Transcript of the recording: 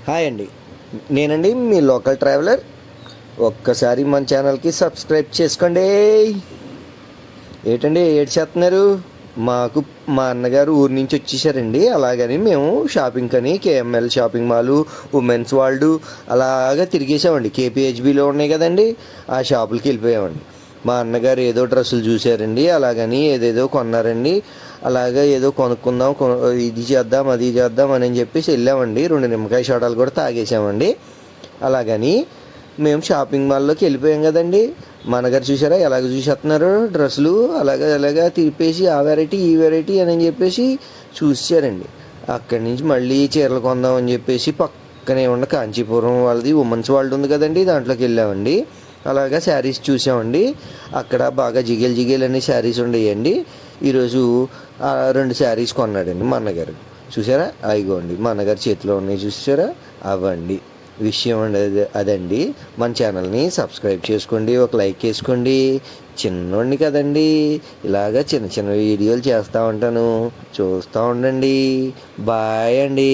Hi అండి, నేనండి మీ local traveller. ఒక్కసారి మన ఛానల్కి సబ్స్క్రైబ్ చేసుకోండి. ఏంటండి ఏడ్చేస్తున్నారు? మాకు మా అన్నగారు ఊరి నుంచి వచ్చేసారండి. అలాగని మేము షాపింగ్ అని KML shopping mall, women's world అలాగా తిరిగేసామండి. కేపీహెచ్బిలో ఉన్నాయి కదండి, ఆ షాపులకి వెళ్ళిపోయామండి. మా అన్నగారు ఏదో డ్రెస్సులు చూశారండి, అలాగని ఏదేదో కొన్నారండి. అలాగా ఏదో కొనుక్కుందాం, ఇది చేద్దాం అది చేద్దాం అని చెప్పేసి వెళ్ళామండి. 2 నిమ్మకాయ సోడాలు కూడా తాగేసామండి. అలాగని మేము షాపింగ్ మాల్లోకి వెళ్ళిపోయాం కదండి. మా అన్నగారు చూసారా ఎలాగ చూసేస్తున్నారు డ్రెస్సులు, అలాగా తిరిపేసి ఆ వెరైటీ ఈ వెరైటీ అని చెప్పేసి చూసారండి. అక్కడి నుంచి మళ్ళీ చీరలు కొందాం అని చెప్పేసి పక్కనే ఉన్న కాంచీపురం వాళ్ళది ఉమెన్స్ వరల్డ్ ఉంది కదండి, దాంట్లోకి వెళ్ళామండి. అలాగా శారీస్ చూసామండి. అక్కడ బాగా జిగేలు అనే శారీస్ ఉండేయండి. ఈరోజు 2 శారీస్ కొన్నాడండి మా అన్నగారు. చూసారా, అయిగోండి మా అన్నగారి చేతిలో ఉన్నాయి చూసారా, అవ్వండి విషయం అండి. అదండి, మన ఛానల్ని సబ్స్క్రైబ్ చేసుకోండి, ఒక లైక్ వేసుకోండి. చిన్నోడిని కదండి, ఇలాగా చిన్న చిన్న వీడియోలు చేస్తూ ఉంటాను, చూస్తూ ఉండండి. బాయ్ అండి.